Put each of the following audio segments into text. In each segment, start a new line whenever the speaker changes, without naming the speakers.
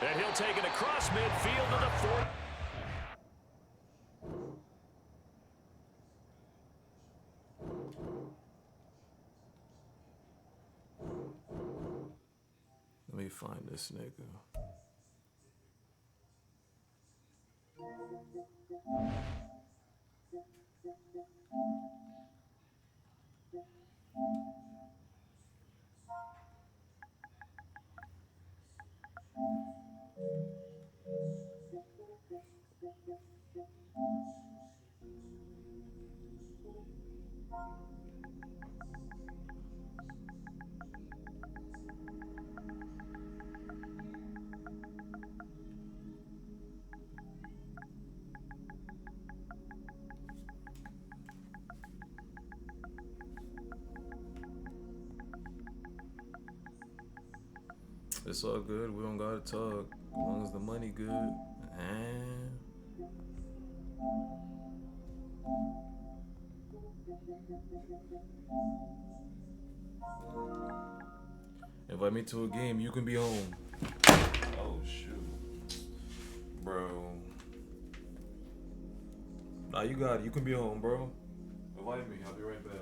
And he'll take it across midfield to the 4.
Let me find this nigga. It's all good. We don't gotta talk as long as the money good. And invite me to a game. You can be home. Oh shoot, bro. Nah, you got it. You can be home, bro. Invite me. I'll be right back.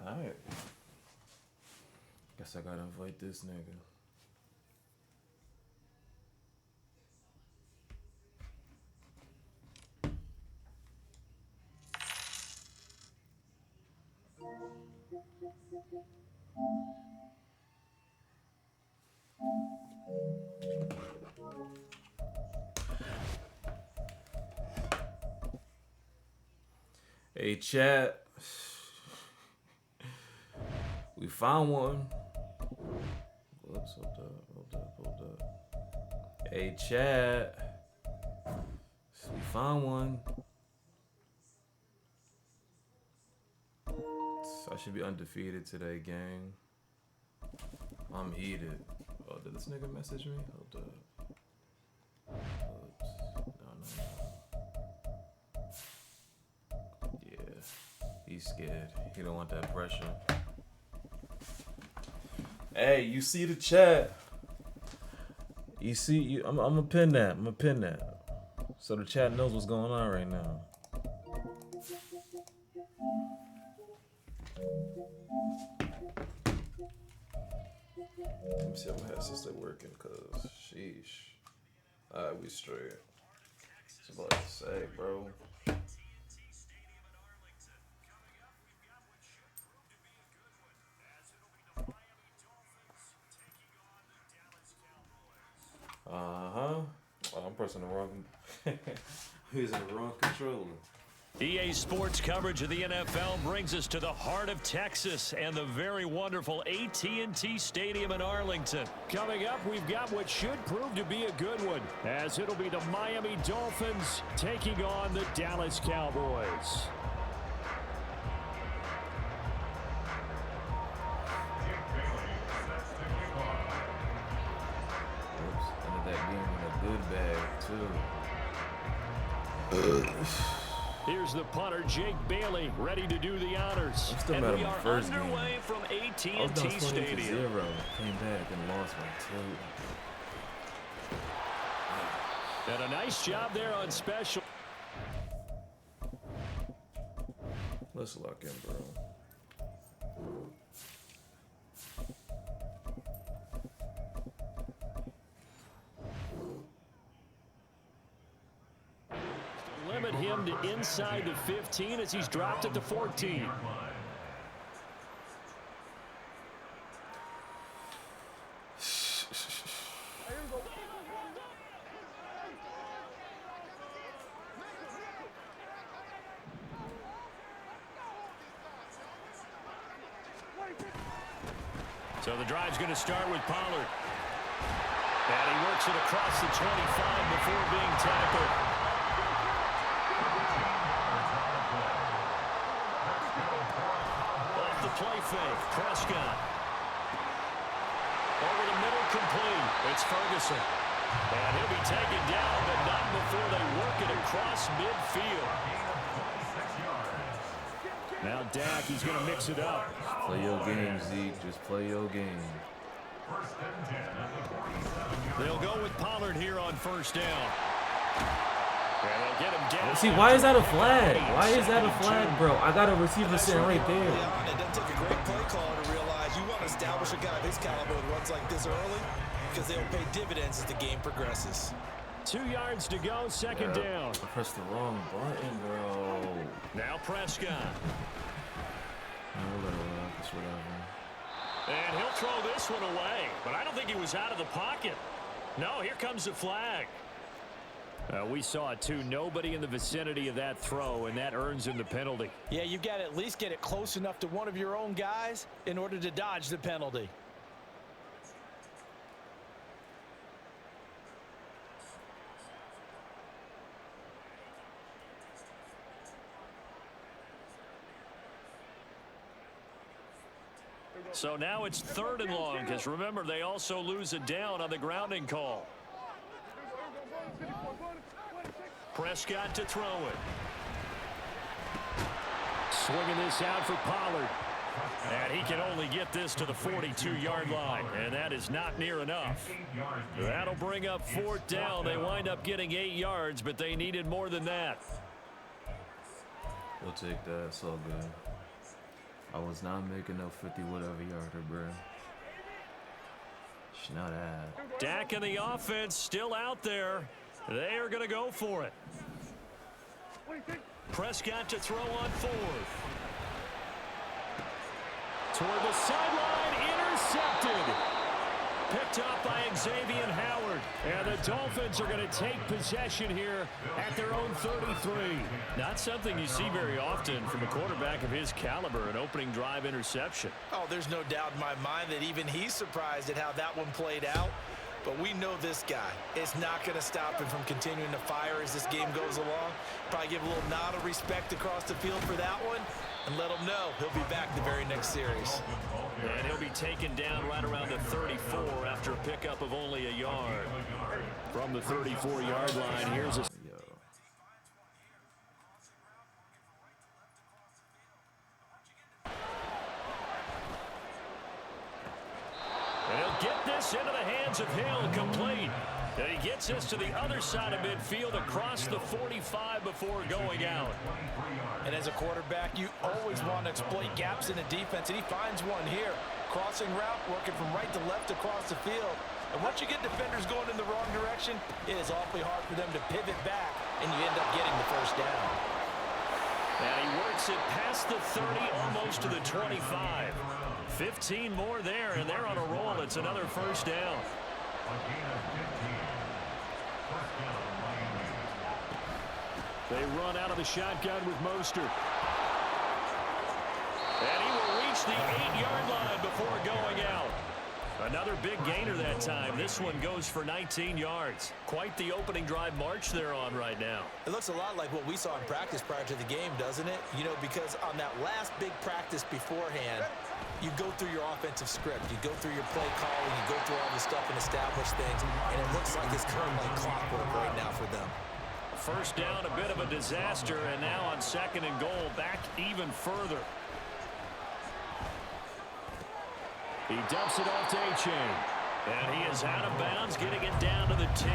Alright. Guess I gotta invite this nigga. Hey, chat. We found one. Whoops, hold up. Hey, chat. We found one. I should be undefeated today, gang. I'm heated. Oh, did this nigga message me? Hold up. Oops. No. Yeah. He's scared. He don't want that pressure. Hey, you see the chat? You see? I'm gonna pin that. So the chat knows what's going on right now. Let me see if my headset's still working, cause sheesh. Alright, we straight. What's about to say, bro? Uh-huh. Oh, I'm pressing the wrong. I'm using the wrong controller.
EA Sports coverage of the NFL brings us to the heart of Texas and the very wonderful AT&T Stadium in Arlington. Coming up, we've got what should prove to be a good one, as it'll be the Miami Dolphins taking on the Dallas Cowboys.
Ended that game in a good bag, too.
Here's the punter, Jake Bailey, ready to do the honors.
And we are
underway from AT&T Stadium.
0. Came back and lost by 2.
And a nice job there on special.
Let's lock in, bro.
Limit him to inside the 15 as he's dropped at the 14. So the drive's going to start with Pollard. And he works it across the 25 before being tackled. Off the play fake, Prescott. Over the middle, complete. It's Ferguson. And he'll be taken down, but not before they work it across midfield. Now Dak, he's going to mix it up.
Play your game, Zeke. Just play your game.
They'll go with Pollard here on first down. And they'll get him down.
See, why is that a flag? Why is that a flag, bro? I got a receiver sitting right there.
It doesn't take a great play caller to realize you want to establish a guy of his caliber with runs like this early because they'll pay dividends as the game progresses.
2 yards to go, second down.
I pressed the wrong button, bro.
Now Prescott. And he'll throw this one away, but I don't think he was out of the pocket. No, here comes the flag. We saw it too. Nobody in the vicinity of that throw, and that earns him the penalty.
Yeah, you've got to at least get it close enough to one of your own guys in order to dodge the penalty.
So now it's 3rd and long, because remember, they also lose it down on the grounding call. Prescott to throw it. Swinging this out for Pollard. And he can only get this to the 42-yard line, and that is not near enough. That'll bring up 4th down. They wind up getting 8 yards, but they needed more than that.
We'll take that. It's all good. I was not making no 50-whatever yarder, bro. It's not that.
Dak and the offense still out there. They are going to go for it. Prescott to throw on 4th. Toward the sideline, intercepted. Picked up by Xavier Howard. And the Dolphins are going to take possession here at their own 33. Not something you see very often from a quarterback of his caliber, an opening drive interception.
Oh, there's no doubt in my mind that even he's surprised at how that one played out. But we know this guy. It's not going to stop him from continuing to fire as this game goes along. Probably give a little nod of respect across the field for that one and let him know he'll be back the very next series.
And he'll be taken down right around the 34 after a pickup of only a yard. From the 34-yard line, here's a... And he'll get this into the hands of Hill, complete. And he gets this to the other side of midfield across the 45 before going out.
And as a quarterback, you always want to exploit gaps in the defense, and he finds one here. Crossing route, working from right to left across the field. And once you get defenders going in the wrong direction, it is awfully hard for them to pivot back, and you end up getting the first down.
And he works it past the 30, almost to the 25. 15 more there, and they're on a roll. It's another first down. They run out of the shotgun with Mostert. And he will reach the 8-yard line before going out. Another big gainer that time. This one goes for 19 yards. Quite the opening drive march they're on right now.
It looks a lot like what we saw in practice prior to the game, doesn't it? You know, because on that last big practice beforehand, you go through your offensive script. You go through your play calling. You go through all the stuff and establish things. And it looks like it's kind of like clockwork right now for them.
First down, a bit of a disaster. And now on 2nd and goal, back even further. He dumps it off to A-Chain. And he is out of bounds, getting it down to the 10.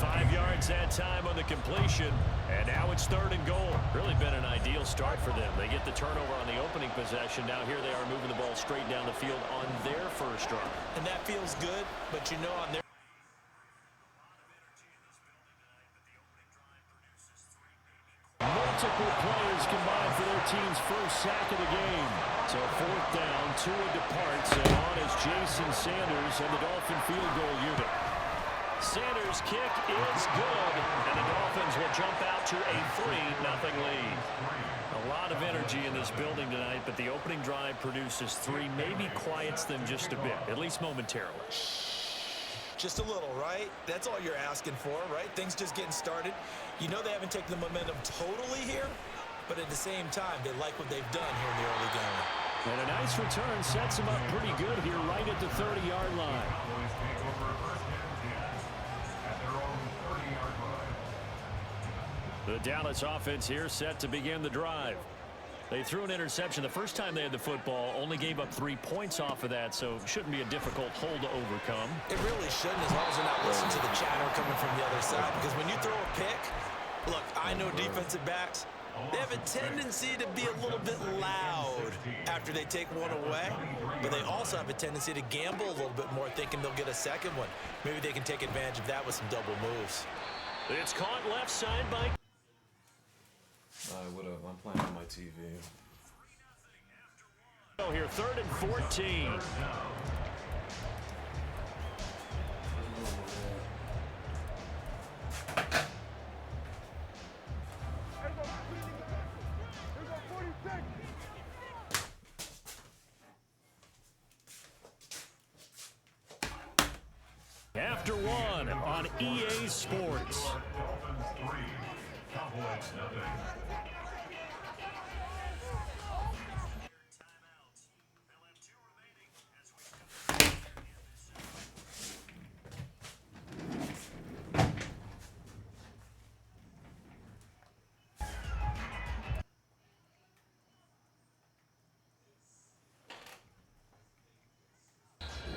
5 yards that time on the completion. And now it's 3rd and goal. Really been an ideal start for them. They get the turnover on the opening possession. Now here they are moving the ball straight down the field on their first drive.
And that feels good, but you know on their
multiple players combined for their team's first sack of the game. So 4th down, Tua departs, and on is Jason Sanders and the Dolphin field goal unit. Sanders' kick is good, and the Dolphins will jump out to a 3-0 lead. A lot of energy in this building tonight, but the opening drive produces 3, maybe quiets them just a bit, at least momentarily.
just a little, right? That's all you're asking for, right? Things just getting started. You know they haven't taken the momentum totally here, but at the same time, they like what they've done here in the early game.
And a nice return sets them up pretty good here right at the 30-yard line. The Dallas offense here set to begin the drive. They threw an interception the first time they had the football, only gave up 3 points off of that, so it shouldn't be a difficult hole to overcome.
It really shouldn't, as long as you're not listening to the chatter coming from the other side, because when you throw a pick, look, I know defensive backs, they have a tendency to be a little bit loud after they take one away, but they also have a tendency to gamble a little bit more, thinking they'll get a second one. Maybe they can take advantage of that with some double moves.
It's caught left side by...
Alright, what up? I'm playing on my TV.
Oh, here, 3rd and 14. After one on EA Sports.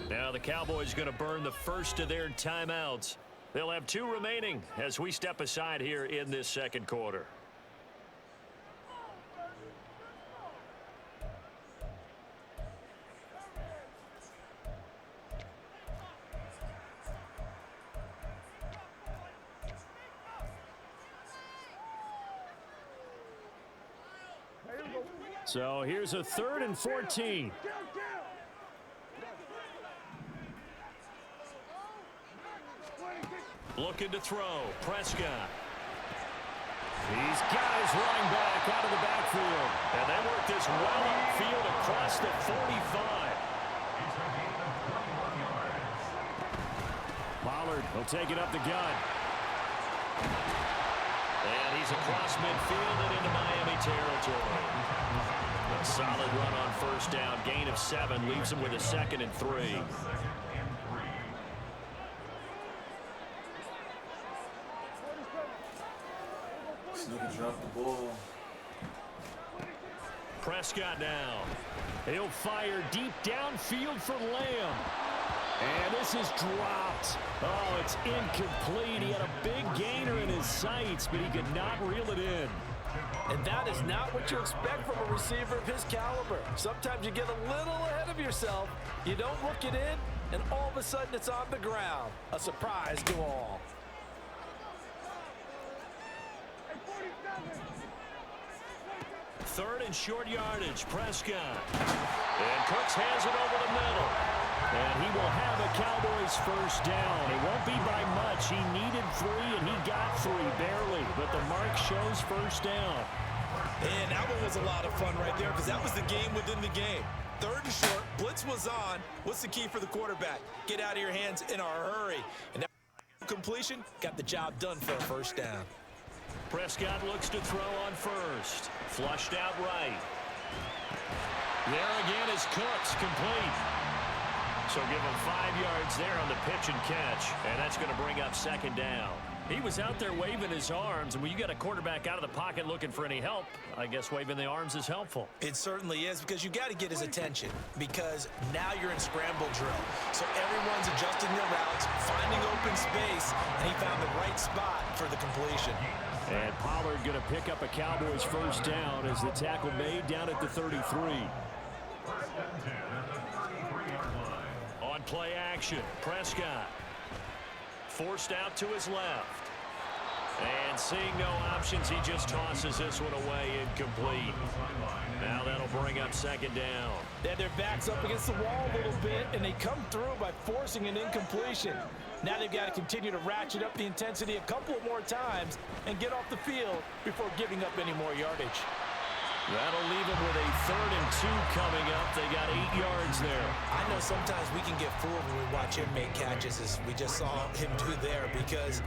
Now the Cowboys going to burn the first of their timeouts. They'll have 2 remaining as we step aside here in this second quarter. So here's a 3rd and 14. Looking to throw. Prescott. He's got his running back out of the backfield. And they work this well upfield across the 45. Pollard will take it up the gut. And he's across midfield and into Miami territory. A solid run on first down. Gain of 7 leaves him with a 2nd and 3.
Drop the ball.
Prescott now. He'll fire deep downfield for Lamb. And this is dropped. Oh, it's incomplete. He had a big gainer in his sights, but he could not reel it in.
And that is not what you expect from a receiver of his caliber. Sometimes you get a little ahead of yourself. You don't look it in, and all of a sudden it's on the ground. A surprise to all.
Third and short yardage, Prescott. And Cooks has it over the middle. And he will have a Cowboys first down. It won't be by much. He needed 3, and he got 3, barely. But the mark shows first down.
And that one was a lot of fun right there because that was the game within the game. 3rd and short, blitz was on. What's the key for the quarterback? Get out of your hands in a hurry. And that completion got the job done for a first down.
Prescott looks to throw on first. Flushed out right. There again is Cooks, complete. So give him 5 yards there on the pitch and catch. And that's going to bring up second down. He was out there waving his arms, and when you got a quarterback out of the pocket looking for any help, I guess waving the arms is helpful.
It certainly is, because you got to get his attention, because now you're in scramble drill. So everyone's adjusting their routes, finding open space, and he found the right spot for the completion.
And Pollard going to pick up a Cowboys first down as the tackle made down at the 33. On play action, Prescott. Forced out to his left. And seeing no options, he just tosses this one away, incomplete. Now that'll bring up second down.
They had their backs up against the wall a little bit, and they come through by forcing an incompletion. Now they've got to continue to ratchet up the intensity a couple of more times and get off the field before giving up any more yardage.
That'll leave them with a 3rd and 2 coming up. They got 8 yards there.
I know sometimes we can get fooled when we watch him make catches, as we just saw him do there, because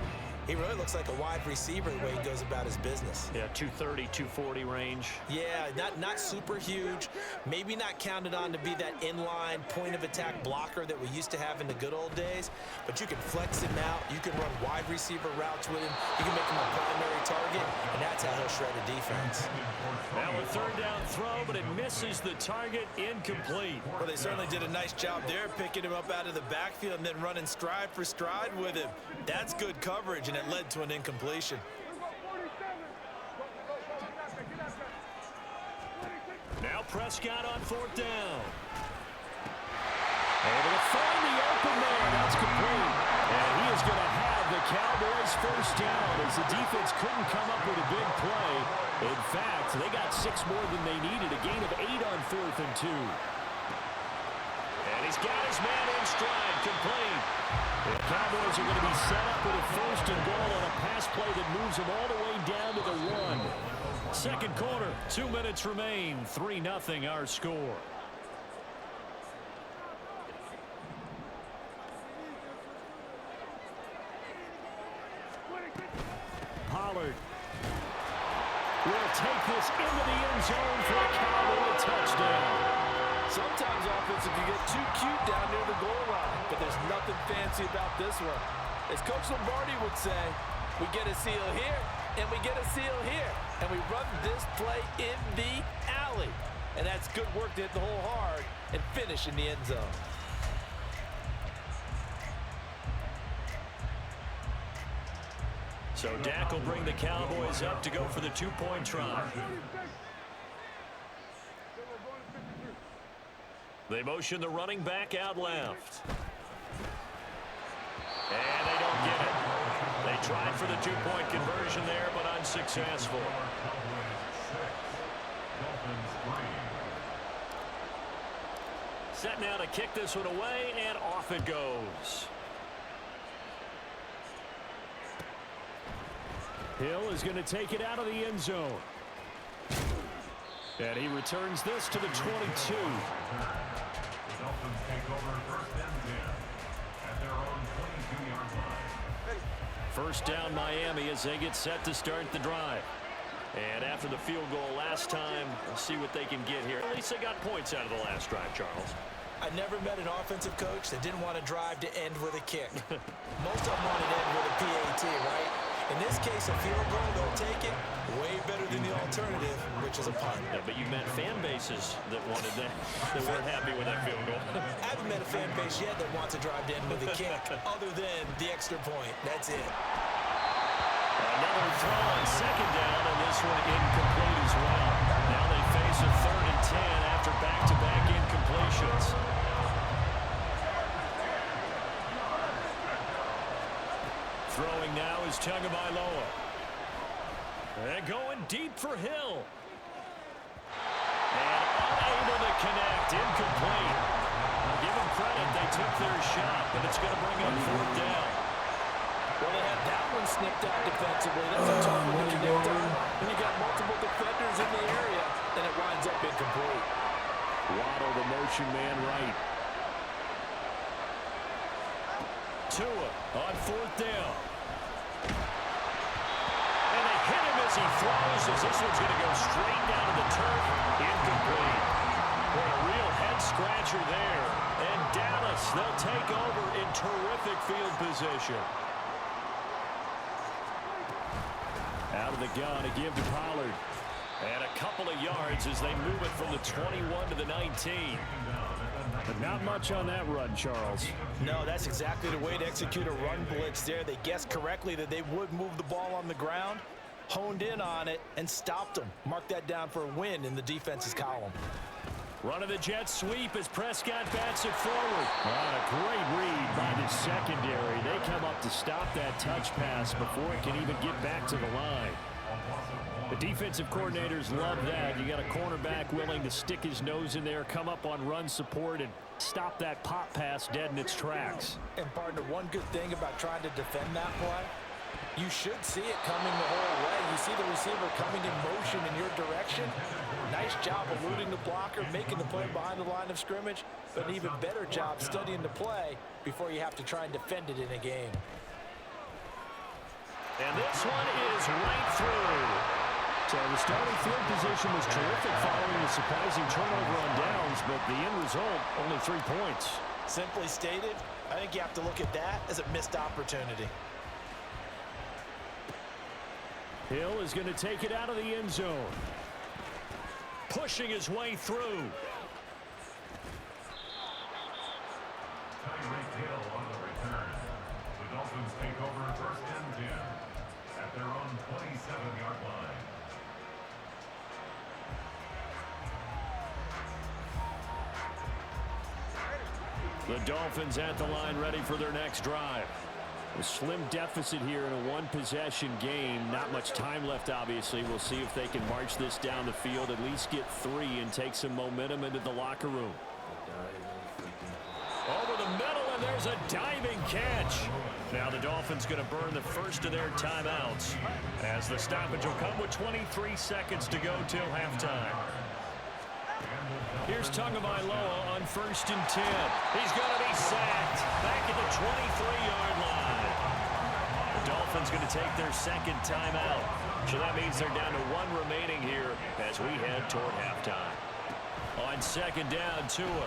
he really looks like a wide receiver the way he goes about his business.
Yeah, 230, 240 range.
Yeah, not super huge. Maybe not counted on to be that inline point-of-attack blocker that we used to have in the good old days. But you can flex him out. You can run wide receiver routes with him. You can make him a primary target, and that's how he'll shred a defense.
Now a 3rd down throw, but it misses the target, incomplete.
Well, they certainly did a nice job there, picking him up out of the backfield and then running stride for stride with him. That's good coverage, and it led to an incompletion.
Now Prescott on 4th down. Able to find the open man. That's complete. And he is going to have the Cowboys first down as the defense couldn't come up with a big play. In fact, they got 6 more than they needed. A gain of 8 on 4th and 2. And he's got his man in stride, complete. The Cowboys are going to be set up with a 1st and goal on a pass play that moves them all the way down to the 1. Second quarter, 2 minutes remain. 3-0 our score. Pollard will take this into the end zone for a Cowboy touchdown.
Sometimes offense can get too cute down near the goal line, but there's nothing fancy about this one. As Coach Lombardi would say, we get a seal here, and we get a seal here, and we run this play in the alley. And that's good work to hit the hole hard and finish in the end zone.
So Dak will bring the Cowboys up to go for the 2-point try. They motion the running back out left. And they don't get it. They tried for the 2-point conversion there, but unsuccessful. Set now to kick this one away, and off it goes. Hill is going to take it out of the end zone. And he returns this to the 22. First down Miami as they get set to start the drive. And after the field goal last time, we'll see what they can get here. At least they got points out of the last drive, Charles.
I never met an offensive coach that didn't want to drive to end with a kick. Most of them wanted to end with a PAT, right? In this case, a field goal, they'll take it. Way better than the alternative, which is a punt.
Yeah, but you met fan bases that wanted that, that weren't happy with that field goal.
I haven't met a fan base yet that wants to drive to end with a kick, other than the extra point. That's it.
Another throw on second down, and this one incomplete as well. Now they face a 3rd and 10 after back-to-back incompletions. Throwing now is Tagovailoa. And going deep for Hill. And unable to connect, incomplete. I'll give them credit, they took their shot, but it's going to bring up fourth down.
Well, they had that one snipped out defensively. That's a tough one to connect on. When you got multiple defenders in the area, and it winds up incomplete.
Waddle, the motion man right. Tua on fourth down. And they hit him as he throws, as this one's going to go straight down to the turf. Incomplete. Boy, a real head-scratcher there. And Dallas, they'll take over in terrific field position. Out of the gun, a give to Pollard. And a couple of yards as they move it from the 21 to the 19. But not much on that run, Charles.
No, that's exactly the way to execute a run blitz there. They guessed correctly that they would move the ball on the ground, honed in on it, and stopped them. Mark that down for a win in the defense's column.
Run of the jet sweep as Prescott bats it forward. On a great read by the secondary. They come up to stop that touch pass before it can even get back to the line. The defensive coordinators love that. You got a cornerback willing to stick his nose in there, come up on run support, and stop that pop pass dead in its tracks.
And, partner, one good thing about trying to defend that play, you should see it coming the whole way. You see the receiver coming in motion in your direction. Nice job eluding the blocker, making the play behind the line of scrimmage, but an even better job studying the play before you have to try and defend it in a game.
And this one is right through. So the starting field position was terrific following a surprising turnover on downs, but the end result, only 3 points.
Simply stated, I think you have to look at that as a missed opportunity.
Hill is going to take it out of the end zone. Pushing his way through.
Tyreek Hill on the return. The Dolphins take over first and 10 at their own 27-yard line.
The Dolphins at the line ready for their next drive. A slim deficit here in a one-possession game. Not much time left, obviously. We'll see if they can march this down the field, at least get 3 and take some momentum into the locker room. Over the middle, and there's a diving catch. Now the Dolphins going to burn the first of their timeouts as the stoppage will come with 23 seconds to go till halftime. Here's Tagovailoa on first and 10. He's going to be sacked back at the 23-yard line. The Dolphins going to take their second timeout. So that means they're down to 1 remaining here as we head toward halftime. On second down, Tua.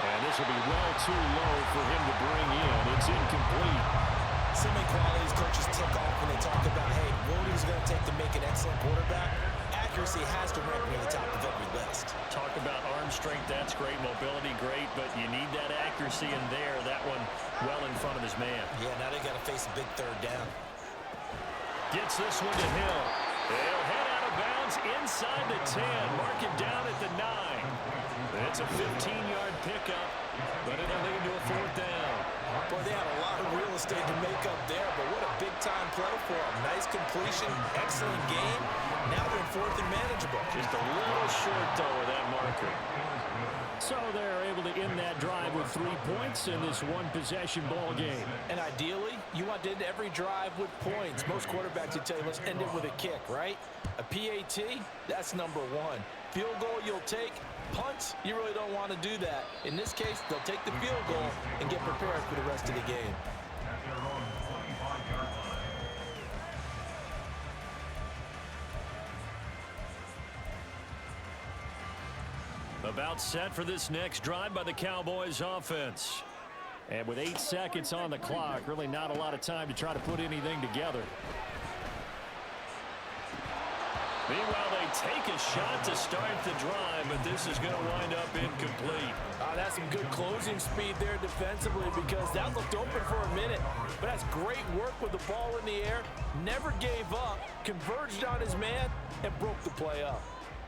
And this will be well too low for him to bring in. It's incomplete.
Some qualities coaches tick off when they talk about, hey, what is it going to take to make an excellent quarterback? Accuracy has to rank near the top of every list.
Talk about arm strength, that's great. Mobility, great, but you need that accuracy in there. That one well in front of his man.
Yeah, now they got to face a big third down.
Gets this one to Hill. They'll head out of bounds inside the 10. Mark it down at the 9. It's a 15-yard pickup, but it'll lead to a fourth down.
Boy, they had a lot of real estate to make up there, but what a big-time play for them. Nice completion, excellent game. Now they're in fourth and manageable.
Just a little short, though, with that marker. So they're able to end that drive with 3 points in this one-possession ball game.
And ideally, you want to end every drive with points. Most quarterbacks would tell you, let's end it with a kick, right? A PAT, that's number 1. Field goal you'll take. Punts, you really don't want to do that. In this case, they'll take the field goal and get prepared for the rest of the game.
At their own 25-yard line.
About set for this next drive by the Cowboys offense. And with 8 seconds on the clock, really not a lot of time to try to put anything together. Meanwhile, they take a shot to start the drive, but this is going to wind up incomplete.
That's some good closing speed there defensively because that looked open for a minute. But that's great work with the ball in the air. Never gave up, converged on his man, and broke the play up.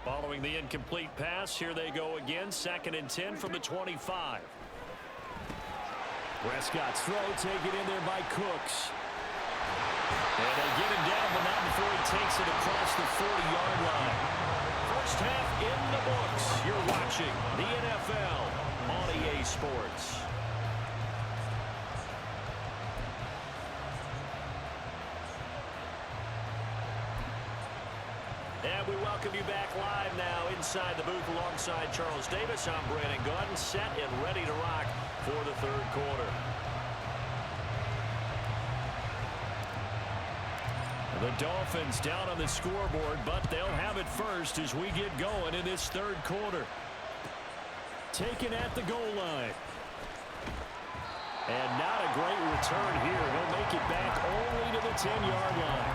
Following the incomplete pass, here they go again. 2nd and 10 from the 25. Prescott's throw taken in there by Cooks. And they get him down, but not before he takes it across the 40-yard line. First half in the books. You're watching the NFL on EA Sports. And we welcome you back live now inside the booth alongside Charles Davis. I'm Brandon Gaudin, set and ready to rock for the third quarter. The Dolphins down on the scoreboard, but they'll have it first as we get going in this third quarter. Taken at the goal line. And not a great return here. He'll make it back only to the 10-yard line.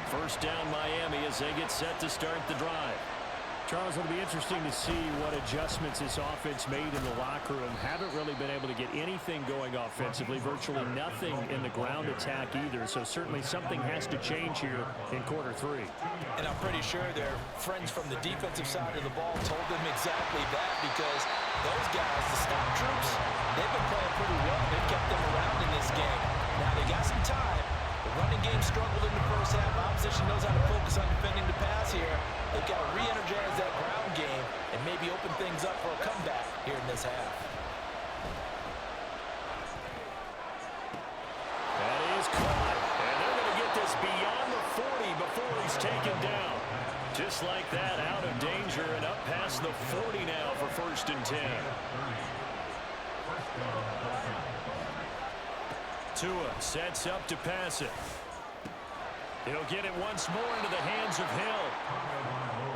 First down Miami as they get set to start the drive. Charles, it'll be interesting to see what adjustments this offense made in the locker room. Haven't really been able to get anything going offensively. Virtually nothing in the ground attack either. So certainly something has to change here in quarter three.
And I'm pretty sure their friends from the defensive side of the ball told them exactly that, because those guys, the stop troops, they've been playing pretty well. They've kept them around in this game. Now they got some time. The running game struggled in the first half. Opposition knows how to focus on defending the pass here. They've got to re-energize that ground game and maybe open things up for a comeback here in this half.
That is caught. And they're going to get this beyond the 40 before he's taken down. Just like that, out of danger and up past the 40 now for 1st and 10. Tua sets up to pass it. He'll get it once more into the hands of Hill.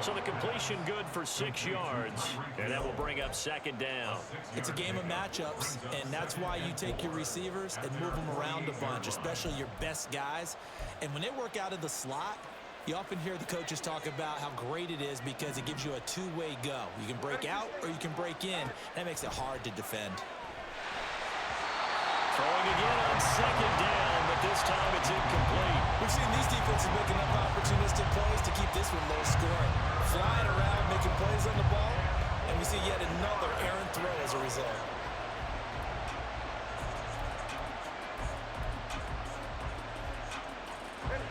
So the completion good for 6 yards, and that will bring up 2nd down.
It's a game of matchups, and that's why you take your receivers and move them around a bunch, especially your best guys. And when they work out of the slot, you often hear the coaches talk about how great it is because it gives you a two-way go. You can break out or you can break in. That makes it hard to defend.
Throwing again on 2nd down, but this time it's incomplete.
We've seen these defenses making up opportunistic plays to keep this one low scoring. Flying around, making plays on the ball, and we see yet another errant throw as a result.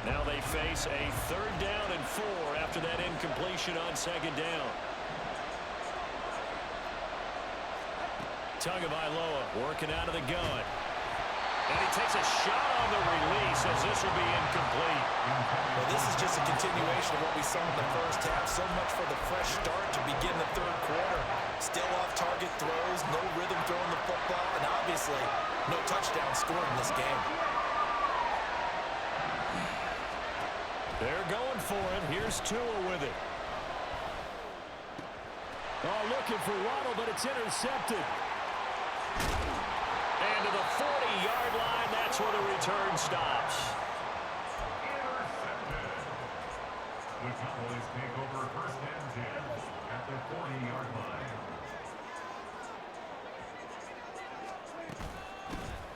Now they face a 3rd down and 4 after that incompletion on 2nd down. Tagovailoa working out of the gun. And he takes a shot on the release as this will be incomplete.
Well, this is just a continuation of what we saw in the first half. So much for the fresh start to begin the third quarter. Still off-target throws, no rhythm throwing the football, and obviously no touchdown scored in this game.
They're going for it. Here's Tua with it. Oh, looking for Waddle, but it's intercepted. And to the 40-yard line, that's where the return stops.
Intercepted. The Cowboys take over 1st and 10 at the 40-yard line.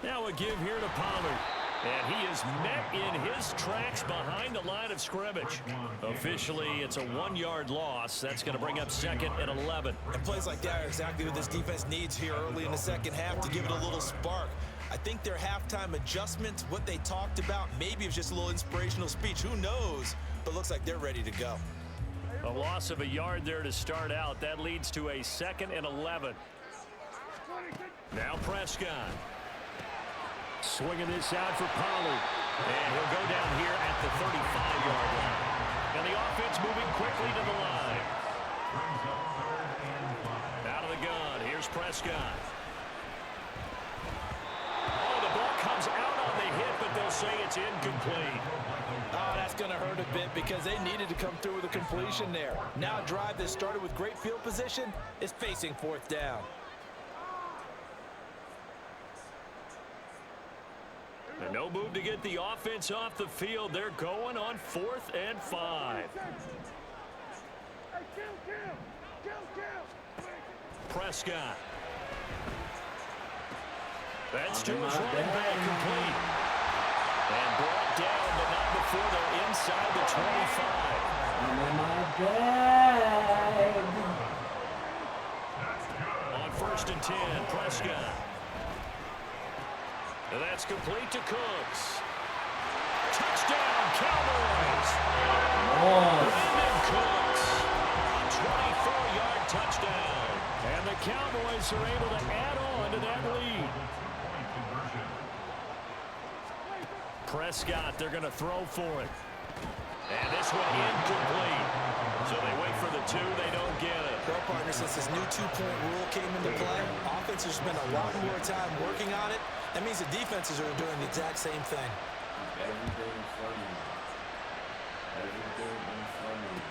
Now a give here to Pollard. And he is met in his tracks behind the line of scrimmage. Officially, it's a 1-yard loss. That's going to bring up 2nd and 11.
And plays like that are exactly what this defense needs here early in the second half to give it a little spark. I think their halftime adjustments, what they talked about, maybe it was just a little inspirational speech. Who knows? But looks like they're ready to go.
A loss of a yard there to start out. That leads to a 2nd and 11. Now Prescott. Swinging this out for Pollard. And he'll go down here at the 35-yard line. And the offense moving quickly to the line. Out of the gun. Here's Prescott. Oh, the ball comes out on the hit, but they'll say it's incomplete.
Oh, that's going to hurt a bit because they needed to come through with a completion there. Now a drive that started with great field position is facing 4th down.
And no move to get the offense off the field. They're going on 4th and 5. Prescott. That's to his running back, complete. And brought down, but not before they're inside the 25. On 1st and 10, Prescott. And that's complete to Cooks. Touchdown, Cowboys.
Oh.
Brandon Cooks, 24-yard touchdown. And the Cowboys are able to add on to that lead. Prescott, they're going to throw for it. And this one incomplete. So they wait for the 2, they don't get it.
Well, partner, since this new two-point rule came into play, offenses spend a lot more time working on it. That means the defenses are doing the exact same thing.
Everything in front of you. Everything in front of you.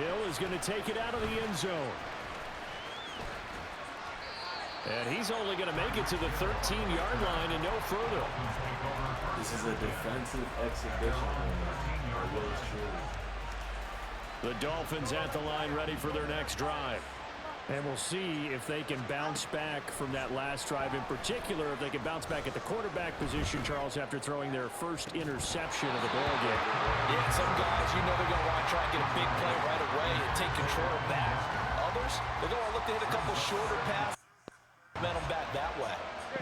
Hill is going to take it out of the end zone. And he's only going to make it to the 13-yard line and no further.
This is a defensive exhibition.
The Dolphins at the line ready for their next drive. And we'll see if they can bounce back from that last drive. In particular, if they can bounce back at the quarterback position, Charles, after throwing their first interception of the ball game.
Yeah, some guys, you know they're going to want to try and get a big play right away and take control back. Others, they're going to look to hit a couple shorter passes, momentum back that way.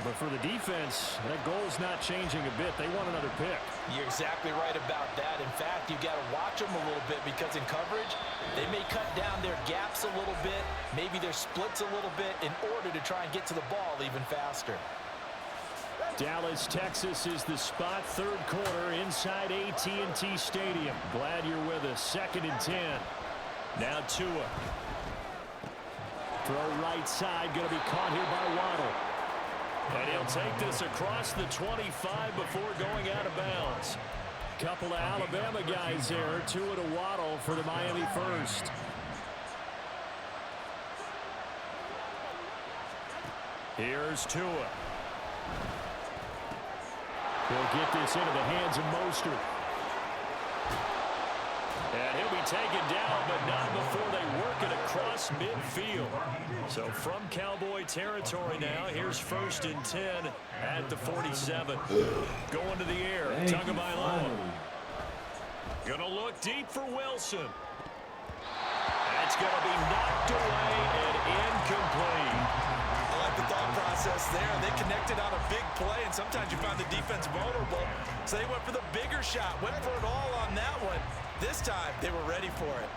But for the defense, that goal's not changing a bit. They want another pick.
You're exactly right about that. In fact, you got to watch them a little bit because in coverage, they may cut down their gaps a little bit, maybe their splits a little bit in order to try and get to the ball even faster.
Dallas, Texas is the spot. Third quarter inside AT&T Stadium. Glad you're with us. 2nd and 10. Now Tua. Throw right side. Going to be caught here by Waddle. And he'll take this across the 25 before going out of bounds. Couple of Alabama guys there. Tua to Waddle for the Miami first. Here's Tua. He'll get this into the hands of Mostert. And he'll be taken down, but not before they work it across midfield. So from Cowboy territory now, here's 1st and 10 at the 47. Going to the air, Tagovailoa. Going to look deep for Wilson. That's going to be knocked away and incomplete.
I like the thought process there. They connected on a big play, and sometimes you find the defense vulnerable. So they went for the bigger shot, went for it all on that one. This time, they were ready for it.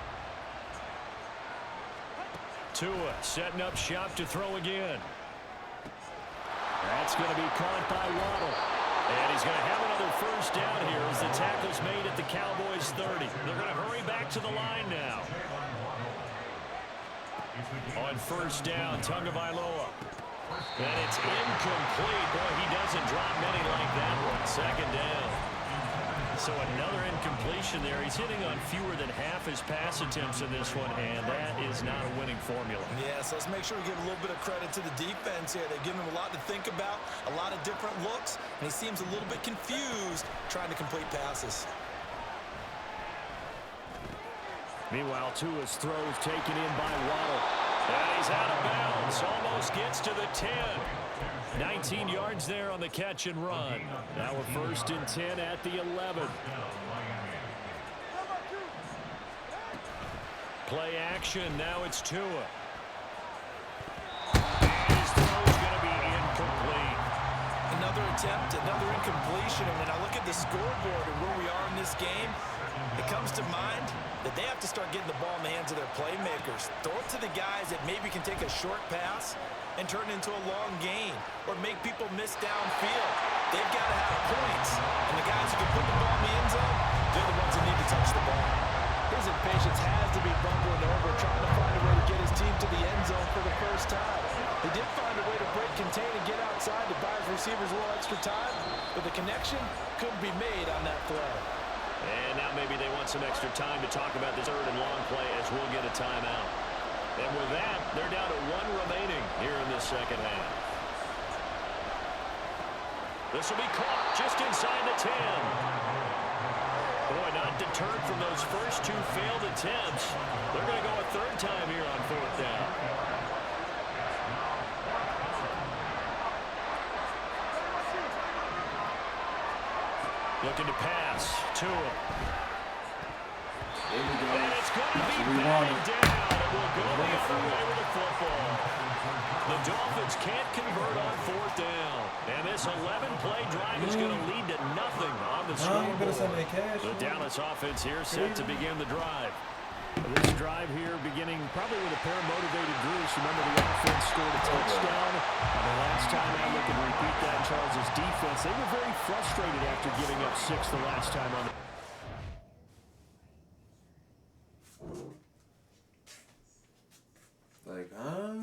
Tua setting up shop to throw again. That's going to be caught by Waddle. And he's going to have another first down here as the tackle's made at the Cowboys 30. They're going to hurry back to the line now. On first down, Tagovailoa. And it's incomplete. Boy, he doesn't drop many like that one. 2nd down. So another incompletion there. He's hitting on fewer than half his pass attempts in this one, and that is not a winning formula.
Yeah, so let's make sure we give a little bit of credit to the defense here. They've given him a lot to think about, a lot of different looks, and he seems a little bit confused trying to complete passes.
Meanwhile, Tua's throws taken in by Waddle. And he's out of bounds. Almost gets to the 10. 19 yards there on the catch and run. Now we're 1st and 10 at the 11. Play action. Now it's Tua. His throw's going to be incomplete.
Another attempt, another incompletion. And when I look at the scoreboard and where we are in this game, it comes to mind that they have to start getting the ball in the hands of their playmakers. Throw it to the guys that maybe can take a short pass and turn it into a long gain or make people miss downfield. They've got to have points. And the guys who can put the ball in the end zone, they're the ones that need to touch the ball. His impatience has to be bubbling over, trying to find a way to get his team to the end zone for the first time. He did find a way to break, contain, and get outside to buy his receivers a little extra time, but the connection couldn't be made on that throw.
And now maybe they want some extra time to talk about this 3rd and long play as we'll get a timeout. And with that, they're down to 1 remaining here in this 2nd half. This will be caught just inside the 10. Boy, not deterred from those first 2 failed attempts. They're going to go a 3rd time here on 4th down. Looking to pass. Tua.
There we go.
And it's going to be
That's what we wanted.
batted down. will go
I'm
the
waiting for
other
you.
way with the football. The Dolphins can't convert on fourth down. And this 11-play drive is going to lead to nothing on the
You better send
scoreboard.
me cash.
The
Man.
Dallas offense here set to begin the drive.
This drive here beginning probably with a pair of motivated Bruce. Remember, the offense scored a touchdown. And the last time I look and repeat that, Charles' defense, they were very frustrated after giving up 6 the last time on the
Like, huh?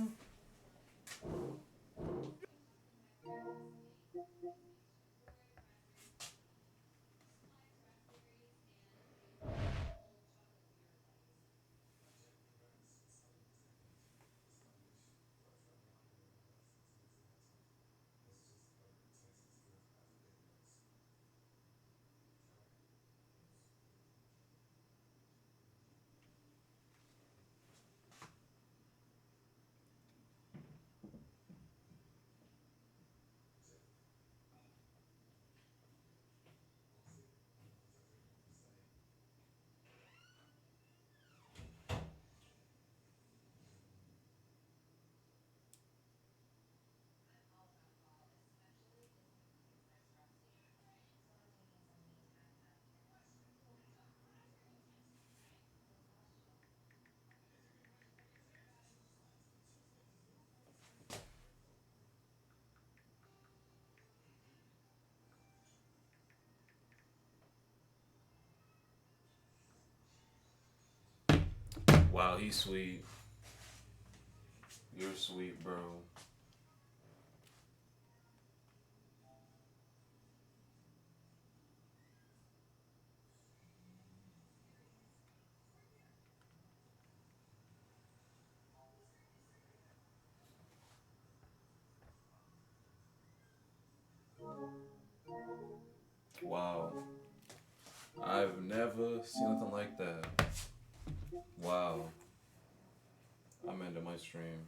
Wow, he's sweet. You're sweet, bro. Wow. I've never seen nothing like that. Wow. I'm into my stream.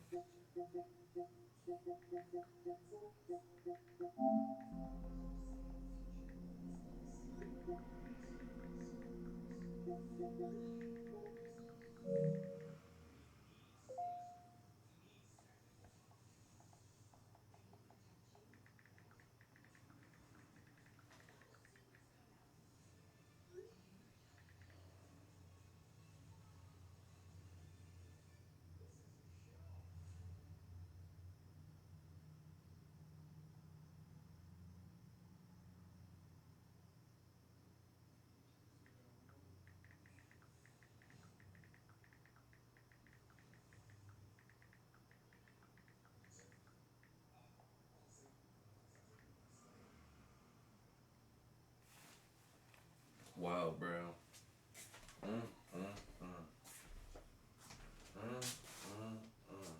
Wow, bro. Mm, mm, mm. Mm, mm, mm.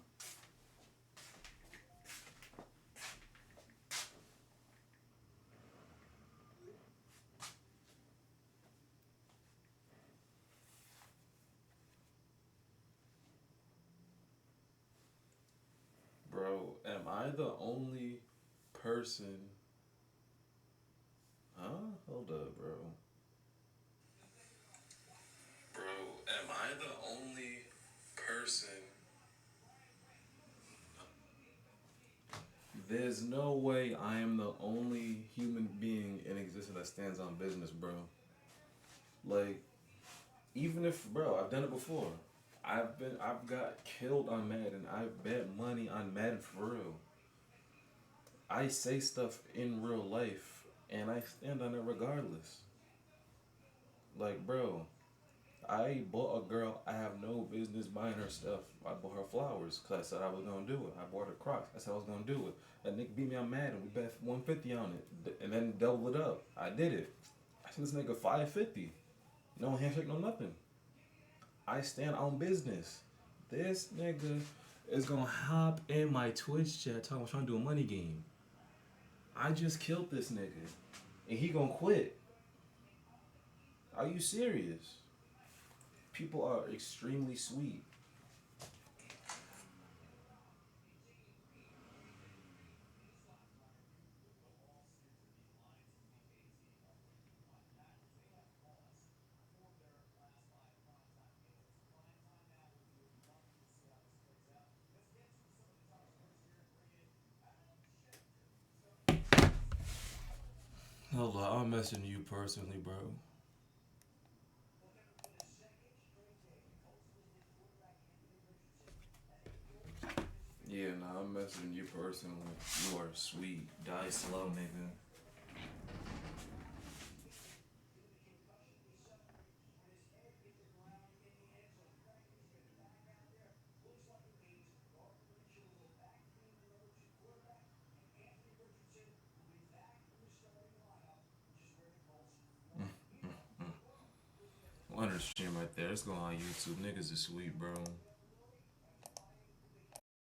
Bro, am I the only person? Huh? Hold up, bro. Bro, am I the only person? There's no way I am the only human being in existence that stands on business, bro. Like, even if, bro, I've done it before. I've got killed on Madden. I've bet money on Madden for real. I say stuff in real life, and I stand on it regardless. Like, bro, I bought a girl. I have no business buying her stuff. I bought her flowers because I said I was gonna do it. I bought her Crocs. I said I was gonna do it. That nigga beat me on Madden. We bet 150 on it, and then doubled it up. I did it. I sent this nigga 550. No handshake, no nothing. I stand on business. This nigga is gonna hop in my Twitch chat talking about trying to do a money game. I just killed this nigga, and he gonna quit. Are you serious? People are extremely sweet. Hold on, I'm messaging you personally, bro. Yeah, nah, I'm messaging you personally. You are sweet. Die slow, nigga. Wonder stream right there. Let's go on YouTube. Niggas is sweet, bro.